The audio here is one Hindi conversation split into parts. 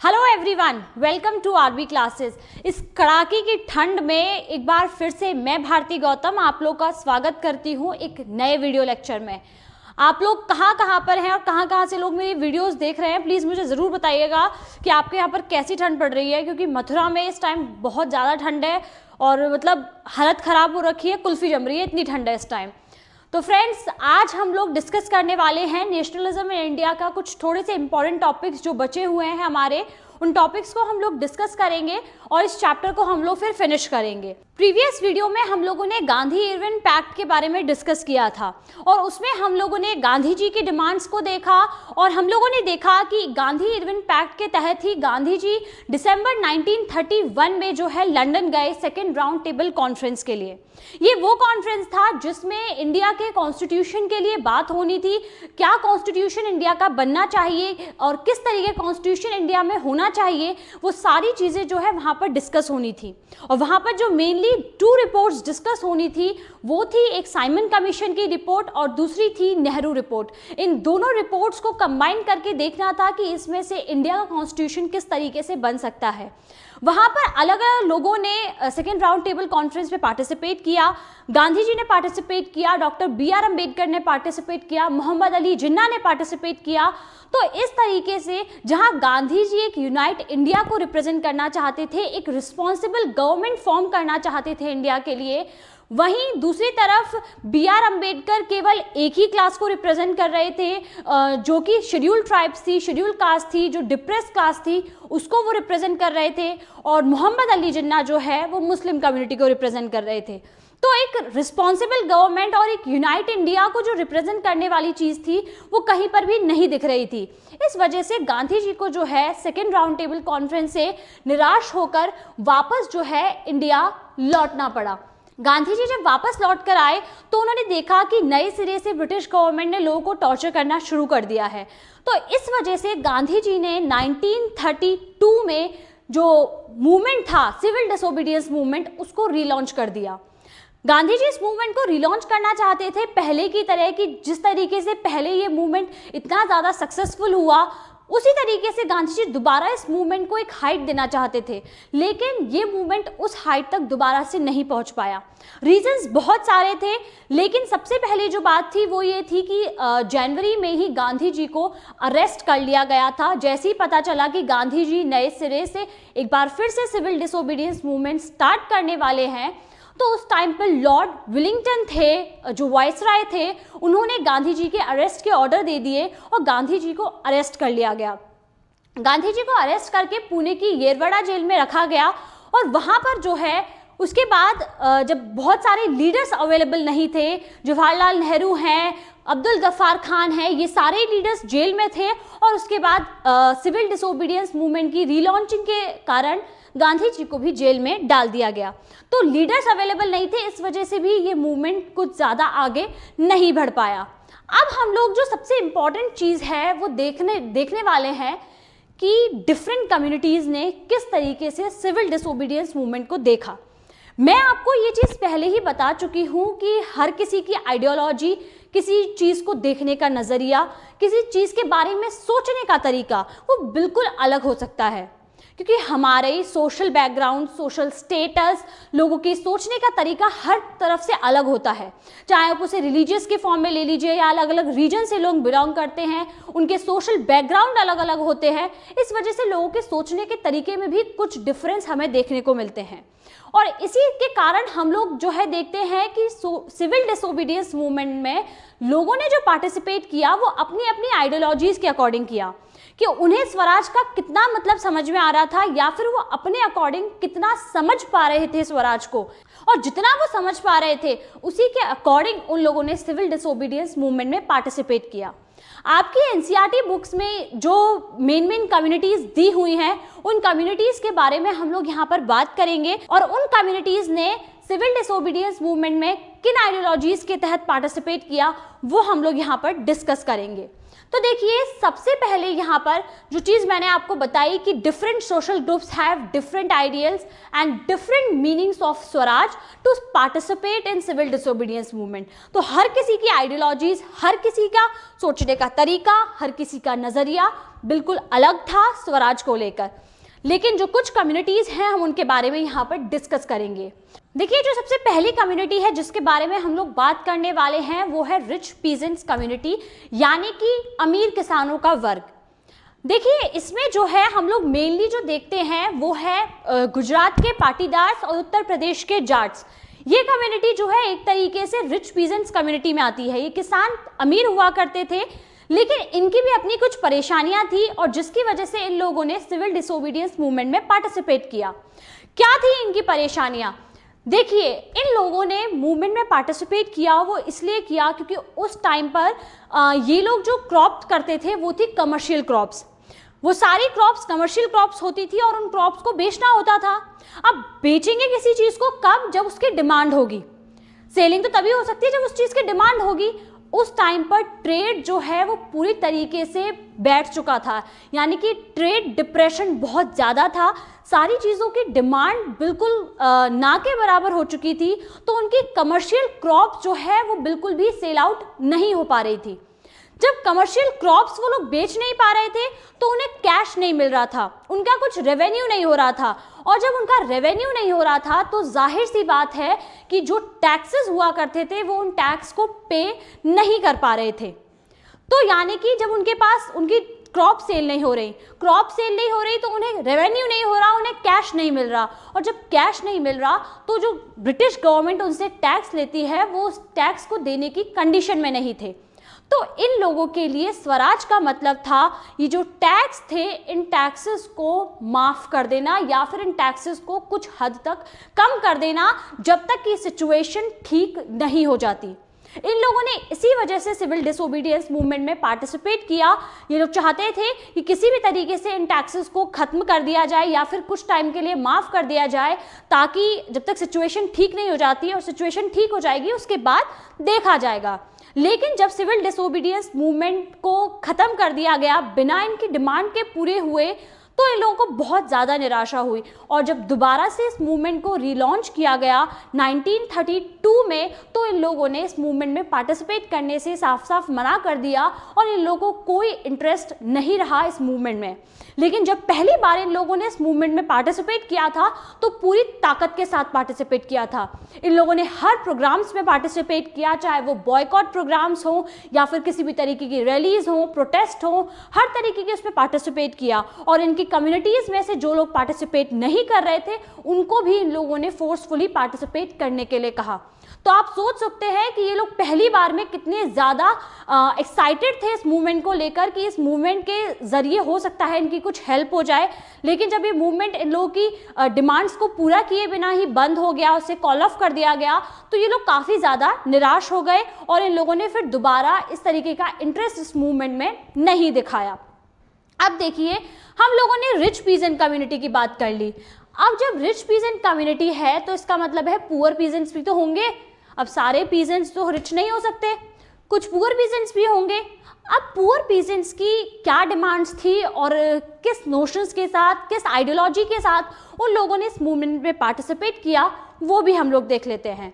Hello everyone, welcome to RB classes. इस कड़ाके की ठंड में एक बार फिर से मैं भारती गौतम आप लोग का स्वागत करती हूँ एक नए वीडियो लेक्चर में। आप लोग कहाँ पर हैं और कहाँ से लोग मेरी वीडियोस देख रहे हैं, प्लीज़ मुझे ज़रूर बताइएगा कि आपके यहाँ पर कैसी ठंड पड़ रही है, क्योंकि मथुरा में इस टाइम बहुत ज़्यादा ठंड है और मतलब हालत ख़राब हो रखी है, कुल्फ़ी जम रही है, इतनी ठंड है इस टाइम। तो फ्रेंड्स, आज हम लोग डिस्कस करने वाले हैं नेशनलिज्म इन इंडिया का कुछ थोड़े से इंपॉर्टेंट टॉपिक्स जो बचे हुए हैं हमारे, उन टॉपिक्स को हम लोग डिस्कस करेंगे और इस चैप्टर को हम लोग फिर फिनिश करेंगे। प्रीवियस वीडियो में हम लोगों ने गांधी इरविन पैक्ट के बारे में डिस्कस किया था और उसमें हम लोगों ने गांधी जी की डिमांड्स को देखा और हम लोगों ने देखा कि गांधी इरविन पैक्ट के तहत ही गांधी जी दिसंबर 1931 में जो है लंदन गए सेकेंड राउंड टेबल कॉन्फ्रेंस के लिए। ये वो कॉन्फ्रेंस था जिसमें इंडिया के कॉन्स्टिट्यूशन के लिए बात होनी थी, क्या कॉन्स्टिट्यूशन इंडिया का बनना चाहिए और किस तरीके कॉन्स्टिट्यूशन इंडिया में होना चाहिए, वो सारी चीज़ें जो है वहाँ पर डिस्कस होनी थी। और वहाँ पर जो मेनली 2 रिपोर्ट्स डिस्कस होनी थी वो थी एक साइमन कमीशन की रिपोर्ट और दूसरी थी नेहरू रिपोर्ट। इन दोनों रिपोर्ट्स को कंबाइन करके देखना था कि इसमें से इंडिया का कॉन्स्टिट्यूशन किस तरीके से बन सकता है। वहाँ पर अलग अलग लोगों ने सेकेंड राउंड टेबल कॉन्फ्रेंस में पार्टिसिपेट किया। गांधी जी ने पार्टिसिपेट किया, डॉक्टर BR अम्बेडकर ने पार्टिसिपेट किया, मोहम्मद अली जिन्ना ने पार्टिसिपेट किया। तो इस तरीके से जहाँ गांधी जी एक यूनाइट इंडिया को रिप्रेजेंट करना चाहते थे, एक रिस्पॉन्सिबल गवर्नमेंट फॉर्म करना चाहते थे इंडिया के लिए, वहीं दूसरी तरफ BR अम्बेडकर केवल एक ही क्लास को रिप्रेजेंट कर रहे थे जो कि शेड्यूल ट्राइब्स थी, शेड्यूल कास्ट थी, जो डिप्रेस क्लास थी, उसको वो रिप्रेजेंट कर रहे थे। और मोहम्मद अली जिन्ना जो है वो मुस्लिम कम्युनिटी को रिप्रेजेंट कर रहे थे। तो एक रिस्पॉन्सिबल गवर्नमेंट और एक यूनाइट इंडिया को जो रिप्रेजेंट करने वाली चीज़ थी वो कहीं पर भी नहीं दिख रही थी। इस वजह से गांधी जी को जो है सेकेंड राउंड टेबल कॉन्फ्रेंस से निराश होकर वापस जो है इंडिया लौटना पड़ा। गांधी जी जब वापस लौट कर आए तो उन्होंने देखा कि नए सिरे से ब्रिटिश गवर्नमेंट ने लोगों को टॉर्चर करना शुरू कर दिया है। तो इस वजह से गांधी जी ने 1932 में जो मूवमेंट था सिविल डिसोबीडियंस मूवमेंट, उसको रीलॉन्च कर दिया। गांधी जी इस मूवमेंट को रिलॉन्च करना चाहते थे पहले की तरह कि जिस तरीके से पहले ये मूवमेंट इतना ज़्यादा सक्सेसफुल हुआ, उसी तरीके से गांधी जी दोबारा इस मूवमेंट को एक हाइट देना चाहते थे, लेकिन ये मूवमेंट उस हाइट तक दोबारा से नहीं पहुंच पाया। रीजंस बहुत सारे थे, लेकिन सबसे पहले जो बात थी वो ये थी कि जनवरी में ही गांधी जी को अरेस्ट कर लिया गया था। जैसे ही पता चला कि गांधी जी नए सिरे से एक बार फिर से सिविल डिसोबीडियंस मूवमेंट स्टार्ट करने वाले हैं, तो उस टाइम पर लॉर्ड विलिंगटन थे जो वाइसराय थे, उन्होंने गांधी जी के अरेस्ट के ऑर्डर दे दिए और गांधी जी को अरेस्ट कर लिया गया। गांधी जी को अरेस्ट करके पुणे की येरवड़ा जेल में रखा गया और वहाँ पर जो है उसके बाद जब बहुत सारे लीडर्स अवेलेबल नहीं थे, जवाहरलाल नेहरू हैं, अब्दुल गफ्फार खान हैं, ये सारे लीडर्स जेल में थे और उसके बाद सिविल डिसोबीडियंस मूवमेंट की रीलॉन्चिंग के कारण गांधी जी को भी जेल में डाल दिया गया। तो लीडर्स अवेलेबल नहीं थे, इस वजह से भी ये मूवमेंट कुछ ज़्यादा आगे नहीं बढ़ पाया। अब हम लोग जो सबसे इम्पॉर्टेंट चीज़ है वो देखने वाले हैं कि डिफरेंट कम्युनिटीज़ ने किस तरीके से सिविल डिसोबीडियंस मूवमेंट को देखा। मैं आपको ये चीज़ पहले ही बता चुकी हूँ कि हर किसी की आइडियोलॉजी, किसी चीज़ को देखने का नज़रिया, किसी चीज़ के बारे में सोचने का तरीका वो बिल्कुल अलग हो सकता है, क्योंकि हमारे सोशल बैकग्राउंड, सोशल स्टेटस, लोगों के सोचने का तरीका हर तरफ से अलग होता है। चाहे आप उसे रिलीजियस के फॉर्म में ले लीजिए या अलग अलग रीजन से लोग बिलोंग करते हैं, उनके सोशल बैकग्राउंड अलग अलग होते हैं। इस वजह से लोगों के सोचने के तरीके में भी कुछ डिफरेंस हमें देखने को मिलते हैं और इसी के कारण हम लोग जो है देखते हैं कि सिविल डिसोबीडियंस मूवमेंट में लोगों ने जो पार्टिसिपेट किया वो अपनी अपनी आइडियोलॉजीज़ के अकॉर्डिंग किया कि उन्हें स्वराज का कितना मतलब समझ में आ रहा था या फिर वो अपने अकॉर्डिंग कितना समझ पा रहे थे स्वराज को, और जितना वो समझ पा रहे थे उसी के अकॉर्डिंग उन लोगों ने सिविल डिसोबीडियंस मूवमेंट में पार्टिसिपेट किया। आपकी NCERT बुक्स में जो मेन कम्युनिटीज़ दी हुई हैं उन कम्युनिटीज़ के बारे में हम लोग यहाँ पर बात करेंगे और उन कम्युनिटीज़ ने सिविल डिसोबीडियंस मूवमेंट में किन आइडियोलॉजीज़ के तहत पार्टिसिपेट किया वो हम लोग यहाँ पर डिस्कस करेंगे। तो देखिए, सबसे पहले यहाँ पर जो चीज़ मैंने आपको बताई कि different social groups have different ideals and different meanings of swaraj to participate in civil disobedience movement. तो हर किसी की आइडियोलॉजीज, हर किसी का सोचने का तरीका, हर किसी का नज़रिया बिल्कुल अलग था स्वराज को लेकर। लेकिन जो कुछ कम्युनिटीज़ हैं हम उनके बारे में यहाँ पर डिस्कस करेंगे। देखिए, जो सबसे पहली कम्युनिटी है जिसके बारे में हम लोग बात करने वाले हैं वो है रिच पीजेंट्स कम्युनिटी, यानी कि अमीर किसानों का वर्ग। देखिए, इसमें जो है हम लोग मेनली जो देखते हैं वो है गुजरात के पाटीदार्स और उत्तर प्रदेश के जाट्स। ये कम्युनिटी जो है एक तरीके से रिच पीजेंट्स कम्युनिटी में आती है। ये किसान अमीर हुआ करते थे, लेकिन इनकी भी अपनी कुछ परेशानियां थी और जिसकी वजह से इन लोगों ने सिविल डिसोबीडियंस मूवमेंट में पार्टिसिपेट किया। क्या थी इनकी परेशानियां? देखिए, इन लोगों ने मूवमेंट में पार्टिसिपेट किया, वो इसलिए किया क्योंकि उस टाइम पर ये लोग जो क्रॉप करते थे वो थी कमर्शियल क्रॉप्स। वो सारी क्रॉप्स कमर्शियल क्रॉप्स होती थी और उन क्रॉप्स को बेचना होता था। अब बेचेंगे किसी चीज़ को कब? जब उसकी डिमांड होगी। सेलिंग तो तभी हो सकती है जब उस चीज़ की डिमांड होगी। उस टाइम पर ट्रेड जो है वो पूरी तरीके से बैठ चुका था, यानी कि ट्रेड डिप्रेशन बहुत ज़्यादा था। सारी चीज़ों की डिमांड बिल्कुल ना के बराबर हो चुकी थी, तो उनकी कमर्शियल क्रॉप जो है वो बिल्कुल भी सेल आउट नहीं हो पा रही थी। जब कमर्शियल क्रॉप्स वो लोग बेच नहीं पा रहे थे तो उन्हें कैश नहीं मिल रहा था, उनका कुछ रेवेन्यू नहीं हो रहा था। और जब उनका रेवेन्यू नहीं हो रहा था तो जाहिर सी बात है कि जो टैक्सेस हुआ करते थे वो उन टैक्स को पे नहीं कर पा रहे थे। तो यानी कि जब उनके पास उनकी क्रॉप सेल नहीं हो रही तो उन्हें रेवेन्यू नहीं हो रहा, उन्हें कैश नहीं मिल रहा। और जब कैश नहीं मिल रहा तो जो ब्रिटिश गवर्नमेंट उनसे टैक्स लेती है वो उस टैक्स को देने की कंडीशन में नहीं थे। तो इन लोगों के लिए स्वराज का मतलब था ये जो टैक्स थे, इन टैक्सेस को माफ़ कर देना या फिर इन टैक्सेस को कुछ हद तक कम कर देना जब तक कि सिचुएशन ठीक नहीं हो जाती। इन लोगों ने इसी वजह से सिविल डिसोबीडियंस मूवमेंट में पार्टिसिपेट किया। ये लोग चाहते थे कि किसी भी तरीके से इन टैक्सेस को ख़त्म कर दिया जाए या फिर कुछ टाइम के लिए माफ़ कर दिया जाए, ताकि जब तक सिचुएशन ठीक नहीं हो जाती और सिचुएशन ठीक हो जाएगी उसके बाद देखा जाएगा। लेकिन जब सिविल डिसोबीडियंस मूवमेंट को ख़त्म कर दिया गया बिना इनकी डिमांड के पूरे हुए तो इन लोगों को बहुत ज़्यादा निराशा हुई। और जब दोबारा से इस मूवमेंट को रीलॉन्च किया गया 1932 में, तो इन लोगों ने इस मूवमेंट में पार्टिसिपेट करने से साफ साफ मना कर दिया और इन लोगों को कोई इंटरेस्ट नहीं रहा इस मूवमेंट में। लेकिन जब पहली बार इन लोगों ने इस मूवमेंट में पार्टिसिपेट किया था तो पूरी ताकत के साथ पार्टिसिपेट किया था। इन लोगों ने हर प्रोग्राम्स में पार्टिसिपेट किया, चाहे वो बॉयकॉट प्रोग्राम्स हों या फिर किसी भी तरीके की रैलीज हों, प्रोटेस्ट हों, हर तरीके के उसमें पार्टिसिपेट किया। और इनकी कम्युनिटीज़ में से जो लोग पार्टिसिपेट नहीं कर रहे थे उनको भी इन लोगों ने फोर्सफुली पार्टिसिपेट करने के लिए कहा। तो आप सोच सकते हैं कि ये लोग पहली बार में कितने ज़्यादा एक्साइटेड थे इस मूवमेंट को लेकर कि इस मूवमेंट के ज़रिए हो सकता है इनकी कुछ हेल्प हो जाए। लेकिन जब ये मूवमेंट इन लोगों की डिमांड्स को पूरा किए बिना ही बंद हो गया, उसे कॉल ऑफ कर दिया गया, तो ये लोग काफ़ी ज़्यादा निराश हो गए और इन लोगों ने फिर दोबारा इस तरीके का इंटरेस्ट इस मूवमेंट में नहीं दिखाया। अब देखिए, हम लोगों ने रिच पीजेंट कम्युनिटी की बात कर ली। अब जब रिच पीजेंट कम्युनिटी है तो इसका मतलब है पुअर पीजेंट्स भी तो होंगे। अब सारे पीजेंट्स तो रिच नहीं हो सकते, कुछ पुअर पीजेंट्स भी होंगे। अब पुअर पीजेंट्स की क्या डिमांड्स थी और किस नोशंस के साथ, किस आइडियोलॉजी के साथ उन लोगों ने इस मूवमेंट में पार्टिसिपेट किया, वो भी हम लोग देख लेते हैं।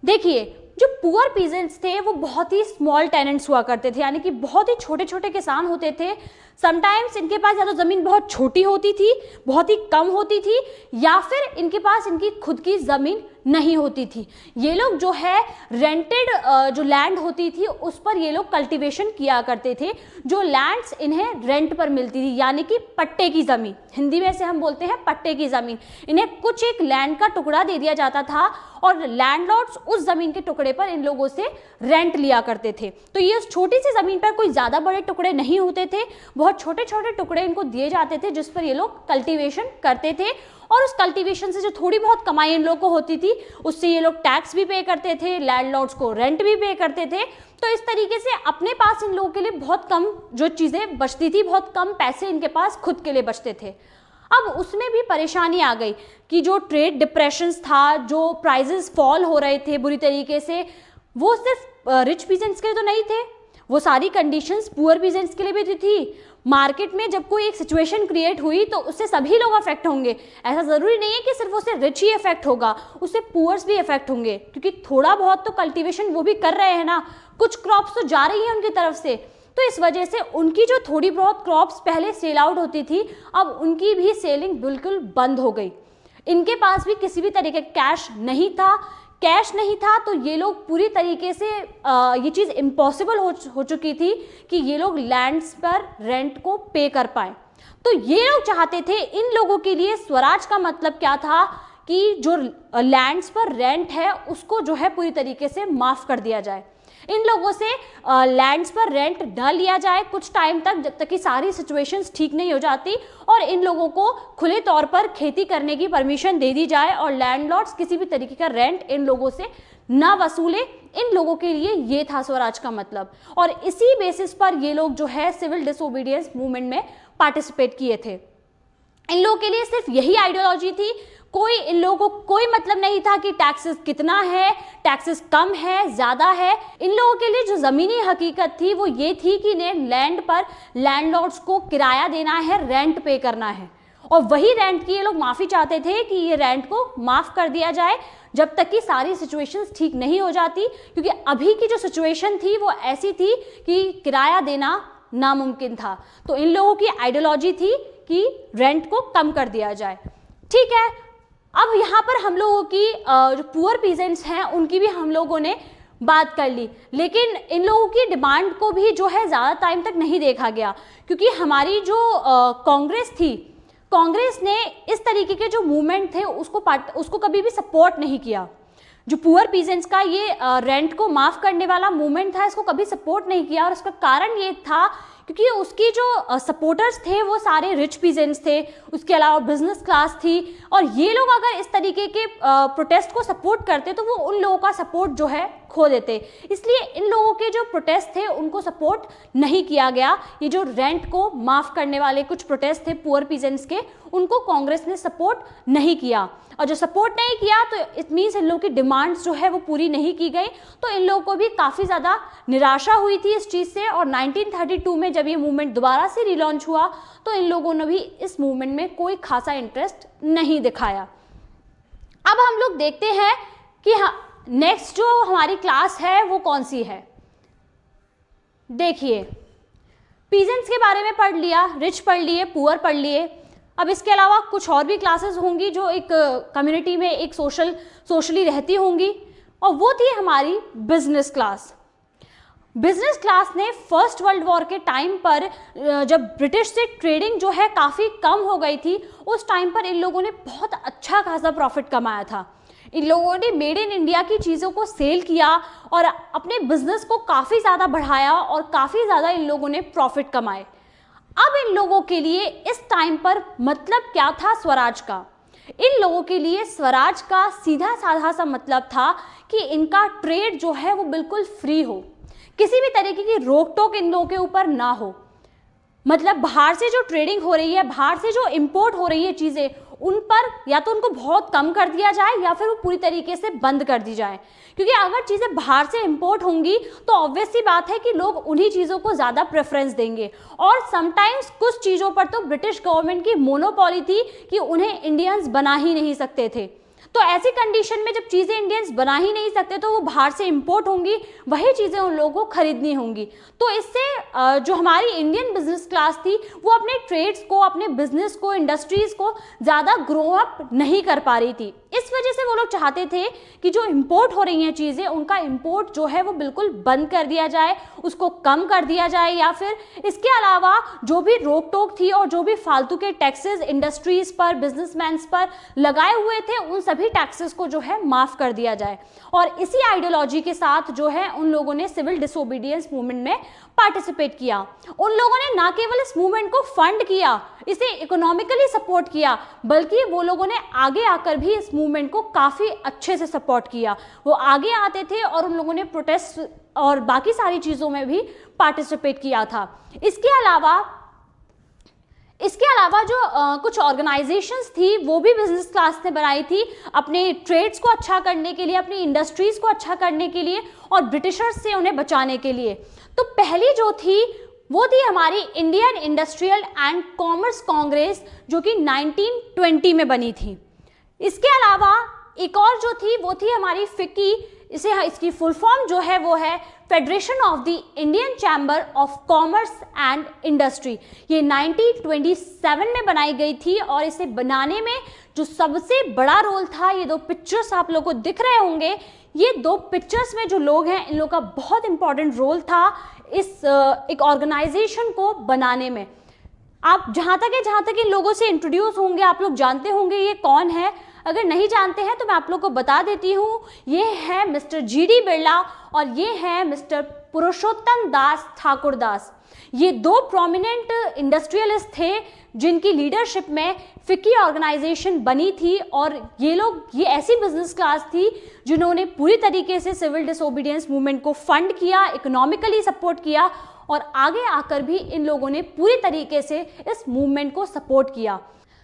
देखिए, जो पुअर पीजेंट्स थे वो बहुत ही स्मॉल टेनेंट्स हुआ करते थे, यानी कि बहुत ही छोटे छोटे किसान होते थे। समटाइम्स इनके पास या तो ज़मीन बहुत छोटी होती थी, बहुत ही कम होती थी, या फिर इनके पास इनकी खुद की ज़मीन नहीं होती थी। ये लोग जो है रेंटेड जो लैंड होती थी उस पर ये लोग कल्टीवेशन किया करते थे। जो लैंड्स इन्हें रेंट पर मिलती थी, यानी कि पट्टे की ज़मीन, हिंदी में से हम बोलते हैं पट्टे की ज़मीन। इन्हें कुछ एक लैंड का टुकड़ा दे दिया जाता था और लैंडलॉर्ड्स उस ज़मीन के टुकड़े पर इन लोगों से रेंट लिया करते थे। तो ये उस छोटी सी ज़मीन पर कोई ज़्यादा बड़े टुकड़े नहीं होते थे, बहुत छोटे छोटे टुकड़े इनको दिए जाते थे जिस पर ये लोग कल्टीवेशन करते थे। और उस कल्टीवेशन से जो थोड़ी बहुत कमाई इन लोगों को होती थी उससे ये लोग टैक्स भी पे करते थे, लैंडलॉर्ड्स को रेंट भी पे करते थे। तो इस तरीके से अपने पास इन लोगों के लिए बहुत कम जो चीज़ें बचती थी, बहुत कम पैसे इनके पास खुद के लिए बचते थे। अब उसमें भी परेशानी आ गई कि जो ट्रेड डिप्रेशंस था, जो प्राइजेस फॉल हो रहे थे बुरी तरीके से, वो सिर्फ रिच पीजेंट्स के लिए तो नहीं थे, वो सारी कंडीशंस पुअर पीजेंट्स के लिए भी थी। मार्केट में जब कोई एक सिचुएशन क्रिएट हुई तो उससे सभी लोग अफेक्ट होंगे। ऐसा ज़रूरी नहीं है कि सिर्फ उससे रिच ही अफेक्ट होगा, उससे पुअर्स भी अफेक्ट होंगे, क्योंकि थोड़ा बहुत तो कल्टीवेशन वो भी कर रहे हैं ना, कुछ क्रॉप्स तो जा रही हैं उनकी तरफ से। तो इस वजह से उनकी जो थोड़ी बहुत क्रॉप्स पहले सेल आउट होती थी, अब उनकी भी सेलिंग बिल्कुल बंद हो गई। इनके पास भी किसी भी तरीके का कैश नहीं था। कैश नहीं था तो ये लोग पूरी तरीके से ये चीज़ इम्पॉसिबल हो चुकी थी कि ये लोग लैंड्स पर रेंट को पे कर पाए। तो ये लोग चाहते थे, इन लोगों के लिए स्वराज का मतलब क्या था कि जो लैंड्स पर रेंट है उसको जो है पूरी तरीके से माफ़ कर दिया जाए। इन लोगों से लैंड्स पर रेंट न लिया जाए कुछ टाइम तक, जब तक कि सारी सिचुएशंस ठीक नहीं हो जाती, और इन लोगों को खुले तौर पर खेती करने की परमिशन दे दी जाए और लैंडलॉर्ड्स किसी भी तरीके का रेंट इन लोगों से ना वसूले। इन लोगों के लिए ये था स्वराज का मतलब, और इसी बेसिस पर ये लोग जो है सिविल डिसोबीडियंस मूवमेंट में पार्टिसिपेट किए थे। इन लोगों के लिए सिर्फ यही आइडियोलॉजी थी। कोई इन लोगों को कोई मतलब नहीं था कि टैक्सेस कितना है, टैक्सेस कम है, ज़्यादा है। इन लोगों के लिए जो ज़मीनी हकीकत थी वो ये थी कि इन्हें लैंड पर लैंडलॉर्ड्स को किराया देना है, रेंट पे करना है, और वही रेंट की ये लोग माफ़ी चाहते थे कि ये रेंट को माफ़ कर दिया जाए जब तक कि सारी सिचुएशंस ठीक नहीं हो जाती, क्योंकि अभी की जो सिचुएशन थी वो ऐसी थी कि किराया देना नामुमकिन था। तो इन लोगों की आइडियोलॉजी थी कि रेंट को कम कर दिया जाए। ठीक है, अब यहाँ पर हम लोगों की जो पुअर पीजेंट्स हैं उनकी भी हम लोगों ने बात कर ली, लेकिन इन लोगों की डिमांड को भी जो है ज़्यादा टाइम तक नहीं देखा गया, क्योंकि हमारी जो कांग्रेस थी, कांग्रेस ने इस तरीके के जो मूवमेंट थे उसको कभी भी सपोर्ट नहीं किया। जो पुअर पीजेंट्स का ये रेंट को माफ़ करने वाला मूवमेंट था, इसको कभी सपोर्ट नहीं किया, और उसका कारण ये था क्योंकि उसकी जो सपोर्टर्स थे वो सारे रिच पीजेंट्स थे, उसके अलावा बिजनेस क्लास थी, और ये लोग अगर इस तरीके के प्रोटेस्ट को सपोर्ट करते तो वो उन लोगों का सपोर्ट जो है खो देते। इसलिए इन लोगों के जो प्रोटेस्ट थे उनको सपोर्ट नहीं किया गया। ये जो रेंट को माफ़ करने वाले कुछ प्रोटेस्ट थे पुअर पीजेंट्स के, उनको कांग्रेस ने सपोर्ट नहीं किया, और जो सपोर्ट नहीं किया तो इट मीन्स इन लोगों की डिमांड्स जो है वो पूरी नहीं की गई। तो इन लोगों को भी काफ़ी ज़्यादा निराशा हुई थी इस चीज़ से, और 1932 में जब ये मूवमेंट दोबारा से रिलॉन्च हुआ तो इन लोगों ने भी इस मूवमेंट में कोई खासा इंटरेस्ट नहीं दिखाया। अब हम लोग देखते हैं कि नेक्स्ट जो हमारी क्लास है वो कौन सी है। देखिए, पीजेंट्स के बारे में पढ़ लिया, रिच पढ़ लिए, पुअर पढ़ लिए। अब इसके अलावा कुछ और भी क्लासेस होंगी जो एक कम्युनिटी में एक सोशली रहती होंगी, और वो थी हमारी बिजनेस क्लास। बिजनेस क्लास ने फर्स्ट वर्ल्ड वॉर के टाइम पर जब ब्रिटिश से ट्रेडिंग जो है काफ़ी कम हो गई थी, उस टाइम पर इन लोगों ने बहुत अच्छा खासा प्रॉफिट कमाया था। इन लोगों ने मेड इन इंडिया की चीज़ों को सेल किया और अपने बिजनेस को काफ़ी ज़्यादा बढ़ाया, और काफ़ी ज़्यादा इन लोगों ने प्रॉफिट कमाए। अब इन लोगों के लिए इस टाइम पर मतलब क्या था स्वराज का? इन लोगों के लिए स्वराज का सीधा साधा सा मतलब था कि इनका ट्रेड जो है वो बिल्कुल फ्री हो, किसी भी तरीके की रोक टोक इन लोगों के ऊपर ना हो। मतलब बाहर से जो ट्रेडिंग हो रही है, बाहर से जो इंपोर्ट हो रही है चीज़ें, उन पर या तो उनको बहुत कम कर दिया जाए या फिर वो पूरी तरीके से बंद कर दी जाए, क्योंकि अगर चीज़ें बाहर से इंपोर्ट होंगी तो ऑब्वियस सी बात है कि लोग उन्हीं चीज़ों को ज़्यादा प्रेफरेंस देंगे। और समटाइम्स कुछ चीज़ों पर तो ब्रिटिश गवर्नमेंट की मोनोपॉली थी कि उन्हें इंडियंस बना ही नहीं सकते थे। तो ऐसी कंडीशन में जब चीज़ें इंडियंस बना ही नहीं सकते तो वो बाहर से इंपोर्ट होंगी, वही चीज़ें उन लोगों को खरीदनी होंगी। तो इससे जो हमारी इंडियन बिजनेस क्लास थी वो अपने ट्रेड्स को, अपने बिजनेस को, इंडस्ट्रीज़ को ज़्यादा ग्रो अप नहीं कर पा रही थी। इस वजह से वो लोग चाहते थे कि जो इंपोर्ट हो रही हैं चीज़ें, उनका इंपोर्ट जो है वो बिल्कुल बंद कर दिया जाए, उसको कम कर दिया जाए, या फिर इसके अलावा जो भी रोक टोक थी और जो भी फालतू के टैक्सेस इंडस्ट्रीज़ पर, बिजनेसमैन्स पर लगाए हुए थे, उन सभी टैक्सेस को जो है माफ़ कर दिया जाए। और इसी आइडियोलॉजी के साथ जो है उन लोगों ने सिविल डिसोबीडियंस मूवमेंट में पार्टिसिपेट किया। उन लोगों ने ना केवल इस मूवमेंट को फंड किया, इसे इकोनॉमिकली सपोर्ट किया, बल्कि वो लोगों ने आगे आकर भी इस मूवमेंट को काफ़ी अच्छे से सपोर्ट किया। वो आगे आते थे और उन लोगों ने प्रोटेस्ट और बाकी सारी चीज़ों में भी पार्टिसिपेट किया था। इसके अलावा इसके अलावा जो कुछ ऑर्गेनाइजेशंस थी वो भी बिजनेस क्लास ने बनाई थी अपने ट्रेड्स को अच्छा करने के लिए, अपनी इंडस्ट्रीज को अच्छा करने के लिए और ब्रिटिशर्स से उन्हें बचाने के लिए। तो पहली जो थी वो थी हमारी Indian industrial and commerce Congress, जो कि 1920 में बनी थी। इसके अलावा एक और जो थी वो थी हमारी फिक्की, इसकी फुल फॉर्म जो है वो है federation of the Indian chamber of commerce and industry. ये 1927 में बनाई गई थी और इसे बनाने में जो सबसे बड़ा रोल था, ये दो पिक्चर्स आप लोगों को दिख रहे होंगे, ये दो पिक्चर्स में जो लोग हैं इन लोगों का बहुत इंपॉर्टेंट रोल था इस एक ऑर्गेनाइजेशन को बनाने में। आप जहाँ तक इन लोगों से इंट्रोड्यूस होंगे, आप लोग जानते होंगे ये कौन है। अगर नहीं जानते हैं तो मैं आप लोग को बता देती हूँ, ये है मिस्टर जीडी बिरला और ये है मिस्टर पुरुषोत्तम दास ठाकुर दास। ये दो प्रोमिनेंट इंडस्ट्रियलिस्ट थे जिनकी लीडरशिप में फिक्की ऑर्गेनाइजेशन बनी थी और ये ऐसी बिजनेस क्लास थी जिन्होंने पूरी तरीके से सिविल डिसोबीडियंस मूवमेंट को फंड किया, इकोनॉमिकली सपोर्ट किया और आगे आकर भी इन लोगों ने पूरी तरीके से इस मूवमेंट को सपोर्ट किया।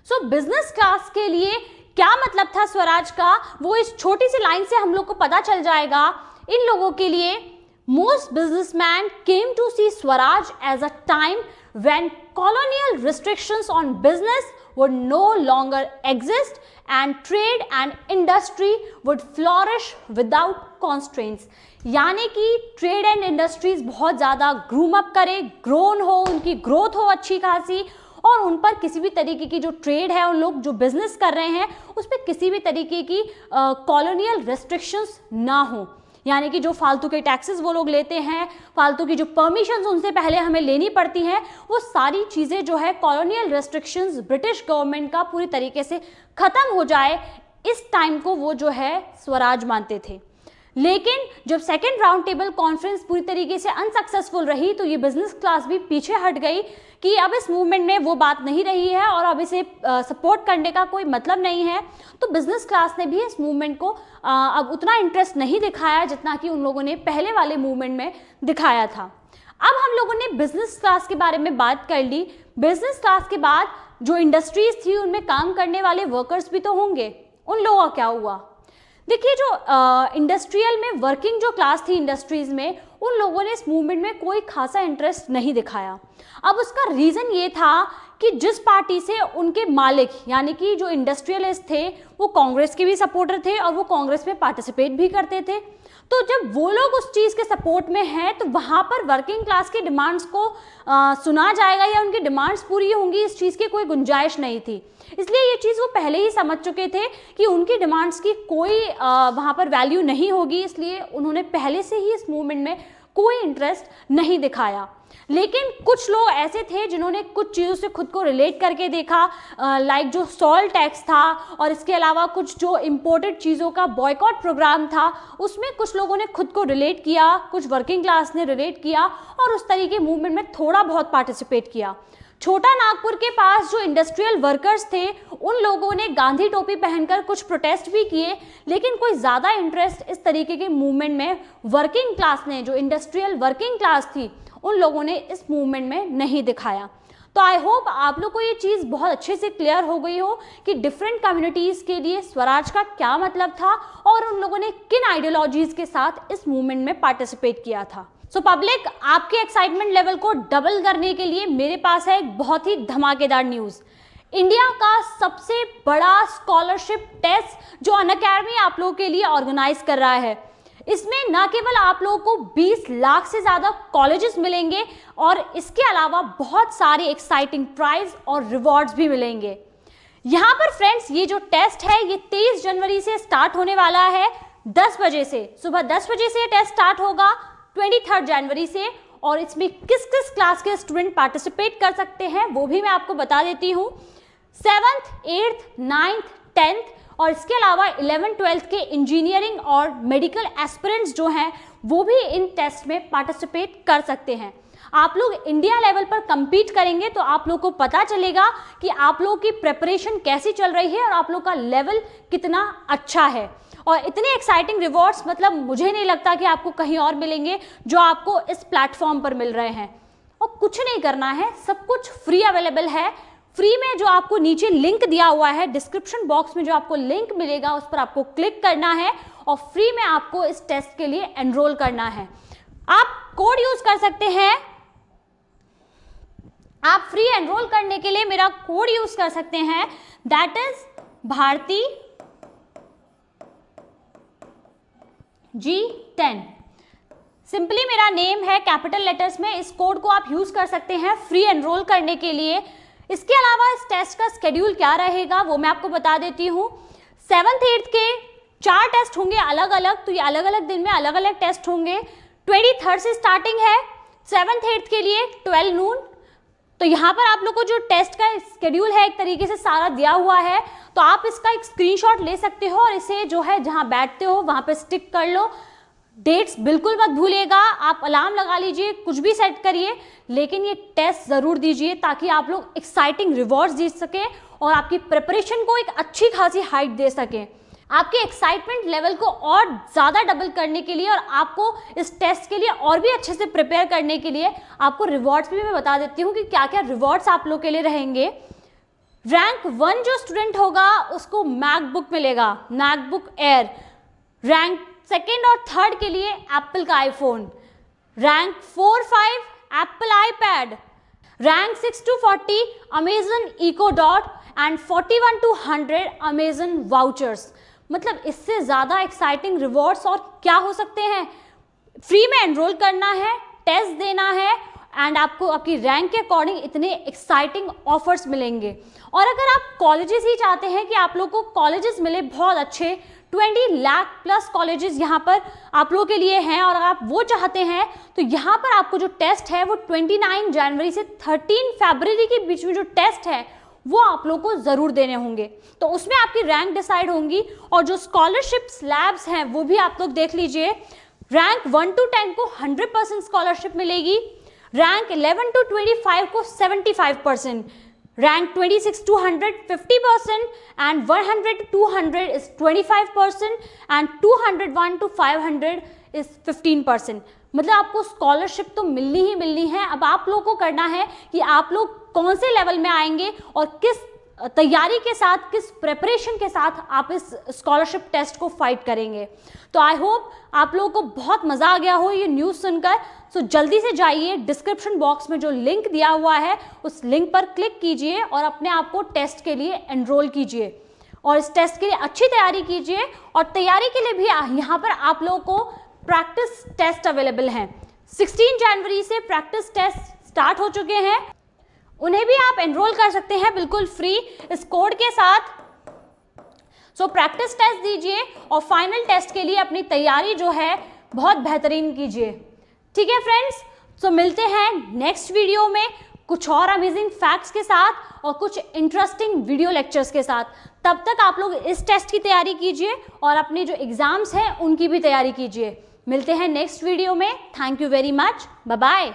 सो बिजनेस क्लास के लिए क्या मतलब था स्वराज का, वो इस छोटी सी लाइन से हम लोग को पता चल जाएगा। इन लोगों के लिए most businessmen came to see Swaraj as a time when colonial restrictions on business would no longer exist and trade and industry would flourish without constraints। यानी कि ट्रेड एंड इंडस्ट्रीज बहुत ज़्यादा ग्रूम अप करे, ग्रोन हो, उनकी ग्रोथ हो अच्छी खासी और उन पर किसी भी तरीके की जो ट्रेड है, उन लोग जो बिजनेस कर रहे हैं उस पर किसी भी तरीके की कॉलोनियल रेस्ट्रिक्शंस ना हो। यानी कि जो फालतू के टैक्सेस वो लोग लेते हैं, फालतू की जो परमिशंस उनसे पहले हमें लेनी पड़ती हैं, वो सारी चीज़ें जो है कॉलोनियल रेस्ट्रिक्शंस ब्रिटिश गवर्नमेंट का पूरी तरीके से ख़त्म हो जाए, इस टाइम को वो जो है स्वराज मानते थे। लेकिन जब सेकेंड राउंड टेबल कॉन्फ्रेंस पूरी तरीके से अनसक्सेसफुल रही तो ये बिजनेस क्लास भी पीछे हट गई कि अब इस मूवमेंट में वो बात नहीं रही है और अब इसे सपोर्ट करने का कोई मतलब नहीं है। तो बिजनेस क्लास ने भी इस मूवमेंट को अब उतना इंटरेस्ट नहीं दिखाया जितना कि उन लोगों ने पहले वाले मूवमेंट में दिखाया था। अब हम लोगों ने बिजनेस क्लास के बारे में बात कर ली। बिजनेस क्लास के बाद जो इंडस्ट्रीज थी उनमें काम करने वाले वर्कर्स भी तो होंगे, उन लोगों का क्या हुआ? देखिए, जो इंडस्ट्रियल में वर्किंग जो क्लास थी इंडस्ट्रीज में, उन लोगों ने इस मूवमेंट में कोई खासा इंटरेस्ट नहीं दिखाया। अब उसका रीज़न ये था कि जिस पार्टी से उनके मालिक यानी कि जो इंडस्ट्रियलिस्ट थे वो कांग्रेस के भी सपोर्टर थे और वो कांग्रेस में पार्टिसिपेट भी करते थे। तो जब वो लोग उस चीज़ के सपोर्ट में हैं तो वहाँ पर वर्किंग क्लास की डिमांड्स को सुना जाएगा या उनकी डिमांड्स पूरी होंगी, इस चीज़ की कोई गुंजाइश नहीं थी। इसलिए ये चीज़ वो पहले ही समझ चुके थे कि उनकी डिमांड्स की कोई वहाँ पर वैल्यू नहीं होगी, इसलिए उन्होंने पहले से ही इस मूवमेंट में कोई इंटरेस्ट नहीं दिखाया। लेकिन कुछ लोग ऐसे थे जिन्होंने कुछ चीज़ों से खुद को रिलेट करके देखा, लाइक जो सॉल्ट टैक्स था और इसके अलावा कुछ जो इम्पोर्टेड चीज़ों का बॉयकॉट प्रोग्राम था, उसमें कुछ लोगों ने खुद को रिलेट किया, कुछ वर्किंग क्लास ने रिलेट किया और उस तरीके मूवमेंट में थोड़ा बहुत पार्टिसिपेट किया। छोटा नागपुर के पास जो इंडस्ट्रियल वर्कर्स थे उन लोगों ने गांधी टोपी पहनकर कुछ प्रोटेस्ट भी किए, लेकिन कोई ज़्यादा इंटरेस्ट इस तरीके के मूवमेंट में वर्किंग क्लास ने, जो इंडस्ट्रियल वर्किंग क्लास थी, उन लोगों ने इस मूवमेंट में नहीं दिखाया। तो आई होप आप लोग को ये चीज़ बहुत अच्छे से क्लियर हो गई हो कि डिफरेंट कम्युनिटीज़ के लिए स्वराज का क्या मतलब था और उन लोगों ने किन आइडियोलॉजीज़ के साथ इस मूवमेंट में पार्टिसिपेट किया था। सो पब्लिक, आपके एक्साइटमेंट लेवल को डबल करने के लिए मेरे पास है एक बहुत ही धमाकेदार न्यूज़। इंडिया का सबसे बड़ा स्कॉलरशिप टेस्ट जो अनअकैडमी आप लोगों के लिए ऑर्गेनाइज कर रहा है, इसमें न केवल आप लोगों को 20 लाख से ज़्यादा कॉलेजेस मिलेंगे और इसके अलावा बहुत सारे एक्साइटिंग प्राइज और रिवॉर्ड्स भी मिलेंगे। यहाँ पर फ्रेंड्स, ये जो टेस्ट है ये 23 जनवरी से स्टार्ट होने वाला है 10 बजे से। सुबह 10 बजे से ये टेस्ट स्टार्ट होगा 23 जनवरी से और इसमें किस किस क्लास के स्टूडेंट पार्टिसिपेट कर सकते हैं वो भी मैं आपको बता देती हूँ। 7th, 8th, 9th, 10th और इसके अलावा 11th, 12th के इंजीनियरिंग और मेडिकल एस्पिरेंट्स जो हैं वो भी इन टेस्ट में पार्टिसिपेट कर सकते हैं। आप लोग इंडिया लेवल पर compete करेंगे तो आप लोग को पता चलेगा कि आप लोगों की प्रिपरेशन कैसी चल रही है और आप लोग का लेवल कितना अच्छा है। और इतने एक्साइटिंग रिवॉर्ड्स मतलब मुझे नहीं लगता कि आपको कहीं और मिलेंगे जो आपको इस प्लेटफॉर्म पर मिल रहे हैं। और कुछ नहीं करना है, सब कुछ फ्री अवेलेबल है। फ्री में जो आपको नीचे लिंक दिया हुआ है, डिस्क्रिप्शन बॉक्स में जो आपको लिंक मिलेगा उस पर आपको क्लिक करना है और फ्री में आपको इस टेस्ट के लिए एनरोल करना है। आप कोड यूज कर सकते हैं, आप फ्री एनरोल करने के लिए मेरा कोड यूज कर सकते हैं, that is Bharati G10। Simply मेरा नेम है कैपिटल लेटर्स में, इस कोड को आप यूज कर सकते हैं फ्री एनरोल करने के लिए। इसके अलावा इस टेस्ट का शेड्यूल क्या रहेगा वो मैं आपको बता देती हूँ। 7th 8th के 4 टेस्ट होंगे अलग अलग, तो ये अलग अलग दिन में अलग अलग टेस्ट होंगे। 23rd से स्टार्टिंग है, 7th 8th के लिए 12 नून। तो यहाँ पर आप लोग को जो टेस्ट का शेड्यूल है एक तरीके से सारा दिया हुआ है, तो आप इसका एक स्क्रीनशॉट ले सकते हो और इसे जो है जहाँ बैठते हो वहाँ पे स्टिक कर लो। डेट्स बिल्कुल मत भूलिएगा, आप अलार्म लगा लीजिए, कुछ भी सेट करिए, लेकिन ये टेस्ट ज़रूर दीजिए ताकि आप लोग एक्साइटिंग रिवॉर्ड्स जीत सकें और आपकी प्रिपरेशन को एक अच्छी खासी हाइट दे सकें। आपके एक्साइटमेंट लेवल को और ज़्यादा डबल करने के लिए और आपको इस टेस्ट के लिए और भी अच्छे से प्रिपेयर करने के लिए आपको रिवॉर्ड्स भी मैं बता देती हूँ कि क्या क्या रिवॉर्ड्स आप लोग के लिए रहेंगे। रैंक 1 जो स्टूडेंट होगा उसको मैकबुक मिलेगा, मैकबुक एयर। रैंक 2nd और 3rd के लिए एप्पल का iPhone. Rank 4-5 Apple iPad. Rank 6 to 40 Amazon Echo Dot and 41 to 100 Amazon vouchers. मतलब इससे ज़्यादा एक्साइटिंग रिवॉर्ड्स और क्या हो सकते हैं। फ्री में एनरोल करना है, टेस्ट देना है एंड आपको आपकी रैंक के अकॉर्डिंग इतने एक्साइटिंग ऑफर्स मिलेंगे। और अगर आप कॉलेजेस ही चाहते हैं कि आप लोग को कॉलेजेस मिले बहुत अच्छे, 20 लाख प्लस कॉलेजेस यहाँ पर आप लोगों के लिए हैं और आप वो चाहते हैं तो यहाँ पर आपको जो टेस्ट है वो 29 जनवरी से 13 फरवरी के बीच में जो टेस्ट है वो आप लोग को ज़रूर देने होंगे। तो उसमें आपकी रैंक डिसाइड होंगी और जो स्कॉलरशिप स्लैब्स हैं वो भी आप लोग देख लीजिए। रैंक 1 to 10 को 100% स्कॉलरशिप मिलेगी, रैंक 11 to 25 को 75%, rank 26 to 100 50% and 100 to 200 is 25% and 201 to 500 is 15%। मतलब आपको स्कॉलरशिप तो मिलनी ही मिलनी है। अब आप लोगों को करना है कि आप लोग कौन से लेवल में आएंगे और किस तैयारी के साथ, किस प्रिपरेशन के साथ आप इस स्कॉलरशिप टेस्ट को फाइट करेंगे। तो आई होप आप लोगों को बहुत मज़ा आ गया हो ये न्यूज़ सुनकर। सो जल्दी से जाइए, डिस्क्रिप्शन बॉक्स में जो लिंक दिया हुआ है उस लिंक पर क्लिक कीजिए और अपने आप को टेस्ट के लिए एनरोल कीजिए और इस टेस्ट के लिए अच्छी तैयारी कीजिए। और तैयारी के लिए भी यहाँ पर आप लोगों को प्रैक्टिस टेस्ट अवेलेबल हैं। 16 जनवरी से प्रैक्टिस टेस्ट स्टार्ट हो चुके हैं, उन्हें भी आप एनरोल कर सकते हैं बिल्कुल फ्री इस कोड के साथ। सो प्रैक्टिस टेस्ट दीजिए और फाइनल टेस्ट के लिए अपनी तैयारी जो है बहुत बेहतरीन कीजिए। ठीक है फ्रेंड्स, सो मिलते हैं नेक्स्ट वीडियो में कुछ और अमेजिंग फैक्ट्स के साथ और कुछ इंटरेस्टिंग वीडियो लेक्चर्स के साथ। तब तक आप लोग इस टेस्ट की तैयारी कीजिए और अपने जो एग्जाम्स हैं उनकी भी तैयारी कीजिए। मिलते हैं नेक्स्ट वीडियो में। Thank you very much, bye bye.